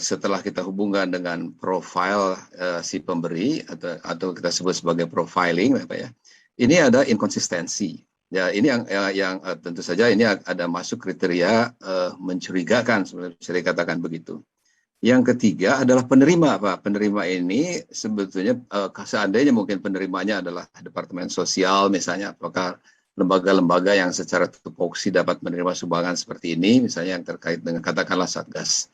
Setelah kita hubungkan dengan profil si pemberi atau kita sebut sebagai profiling, Pak ya, ini ada inkonsistensi. Ya, ini yang tentu saja ini ada masuk kriteria mencurigakan, sebenarnya bisa dikatakan begitu. Yang ketiga adalah penerima, Pak. Penerima ini sebetulnya seandainya mungkin penerimanya adalah Departemen Sosial misalnya, apakah lembaga-lembaga yang secara tupoksi dapat menerima sumbangan seperti ini, misalnya yang terkait dengan katakanlah Satgas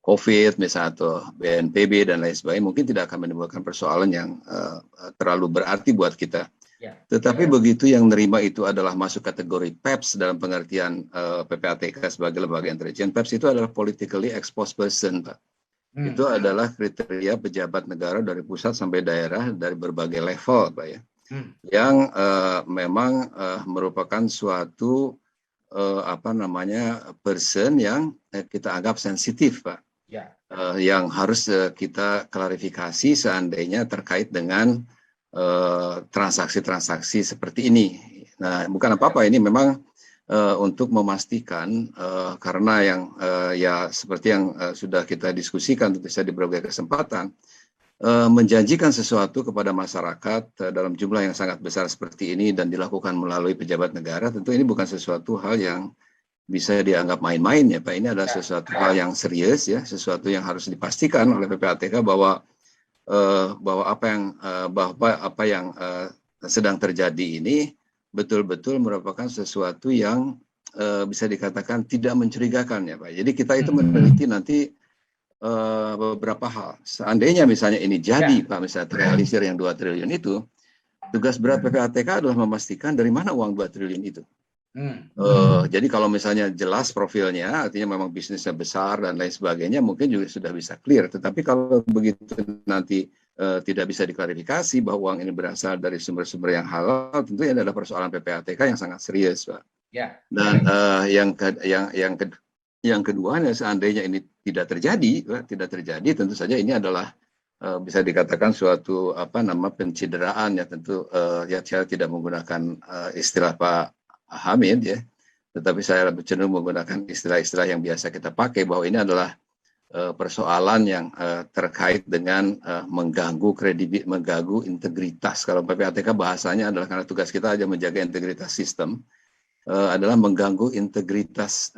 COVID misalnya atau BNPB dan lain sebagainya, mungkin tidak akan menimbulkan persoalan yang terlalu berarti buat kita. Tetapi begitu yang nerima itu adalah masuk kategori PEPS dalam pengertian PPATK sebagai lembaga intelijen. PEPS itu adalah politically exposed person, Pak. Itu adalah kriteria pejabat negara dari pusat sampai daerah dari berbagai level, Pak ya. Yang memang merupakan suatu person yang kita anggap sensitif, Pak. Yang harus kita klarifikasi seandainya terkait dengan transaksi-transaksi seperti ini. Nah, bukan apa-apa, ini memang untuk memastikan karena yang ya seperti yang sudah kita diskusikan tentu saja di berbagai kesempatan, menjanjikan sesuatu kepada masyarakat dalam jumlah yang sangat besar seperti ini dan dilakukan melalui pejabat negara, tentu ini bukan sesuatu hal yang bisa dianggap main-main ya Pak. Ini adalah sesuatu hal yang serius ya, sesuatu yang harus dipastikan oleh PPATK bahwa apa yang sedang terjadi ini betul-betul merupakan sesuatu yang bisa dikatakan tidak mencurigakan ya Pak. Jadi kita itu meneliti nanti beberapa hal. Seandainya misalnya ini jadi Pak, misalnya terrealisir yang 2 triliun itu, tugas berat PPATK adalah memastikan dari mana uang 2 triliun itu. Jadi kalau misalnya jelas profilnya, artinya memang bisnisnya besar dan lain sebagainya, mungkin juga sudah bisa clear. Tetapi kalau begitu nanti tidak bisa diklarifikasi bahwa uang ini berasal dari sumber-sumber yang halal, tentu ini adalah persoalan PPATK yang sangat serius, Pak. Dan yang kedua, seandainya ini tidak terjadi, tentu saja ini adalah bisa dikatakan suatu pencideraan ya, tentu ya saya tidak menggunakan istilah Pak Hamid ya, tetapi saya lebih cenderung menggunakan istilah-istilah yang biasa kita pakai bahwa ini adalah persoalan yang terkait dengan mengganggu integritas. Kalau PPATK bahasanya adalah karena tugas kita aja menjaga integritas sistem, adalah mengganggu integritas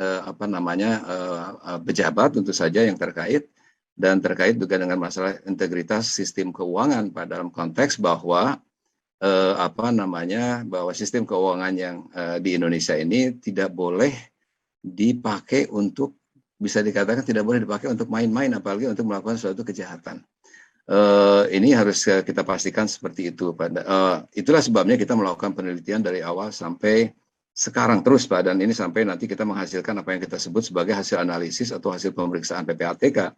pejabat tentu saja yang terkait, dan terkait juga dengan masalah integritas sistem keuangan pada dalam konteks bahwa bahwa sistem keuangan yang di Indonesia ini tidak boleh dipakai untuk, bisa dikatakan tidak boleh dipakai untuk main-main, apalagi untuk melakukan suatu kejahatan. Ini harus kita pastikan seperti itu. Itulah sebabnya kita melakukan penelitian dari awal sampai sekarang terus, Pak, dan ini sampai nanti kita menghasilkan apa yang kita sebut sebagai hasil analisis atau hasil pemeriksaan PPATK,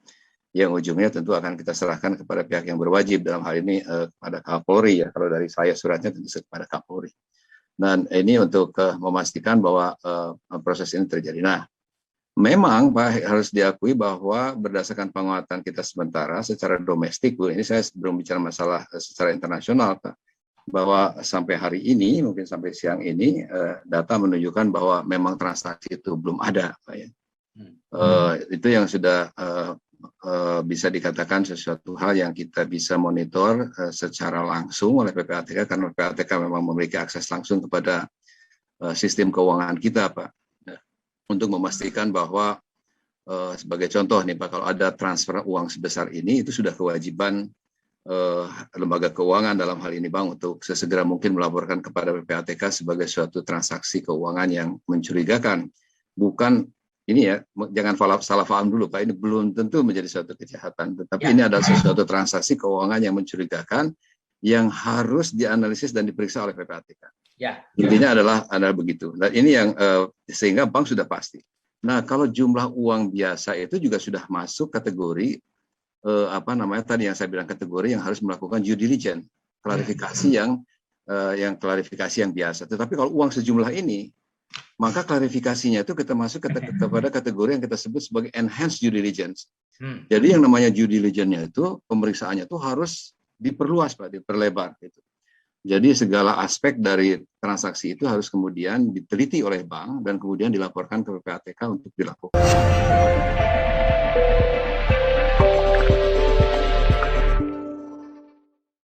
yang ujungnya tentu akan kita serahkan kepada pihak yang berwajib, dalam hal ini kepada Kapolri ya. Kalau dari saya suratnya tentu kepada Kapolri. Dan ini untuk memastikan bahwa proses ini terjadi. Nah, memang Pak harus diakui bahwa berdasarkan penguatan kita sementara secara domestik, Bu, ini saya belum bicara masalah secara internasional, Pak, bahwa sampai hari ini, mungkin sampai siang ini, data menunjukkan bahwa memang transaksi itu belum ada, Pak ya. Itu yang sudah bisa dikatakan sesuatu hal yang kita bisa monitor secara langsung oleh PPATK, karena PPATK memang memiliki akses langsung kepada sistem keuangan kita, Pak, untuk memastikan bahwa sebagai contoh nih Pak, kalau ada transfer uang sebesar ini, itu sudah kewajiban lembaga keuangan dalam hal ini Bank untuk sesegera mungkin melaporkan kepada PPATK sebagai suatu transaksi keuangan yang mencurigakan. Bukan ini ya, jangan salah paham dulu Pak, ini belum tentu menjadi suatu kejahatan, tetapi ini adalah sesuatu transaksi keuangan yang mencurigakan yang harus dianalisis dan diperiksa oleh PPATK. Intinya adalah begitu. Dan ini yang sehingga bank sudah pasti. Nah, kalau jumlah uang biasa itu juga sudah masuk kategori tadi yang saya bilang, kategori yang harus melakukan due diligence, klarifikasi yang klarifikasi yang biasa. Tetapi kalau uang sejumlah ini, maka klarifikasinya itu kita masuk kepada kategori yang kita sebut sebagai enhanced due diligence. Jadi yang namanya due diligence-nya itu, pemeriksaannya itu harus diperluas, Pak, diperlebar gitu. Jadi segala aspek dari transaksi itu harus kemudian diteliti oleh bank dan kemudian dilaporkan ke PPATK untuk dilakukan.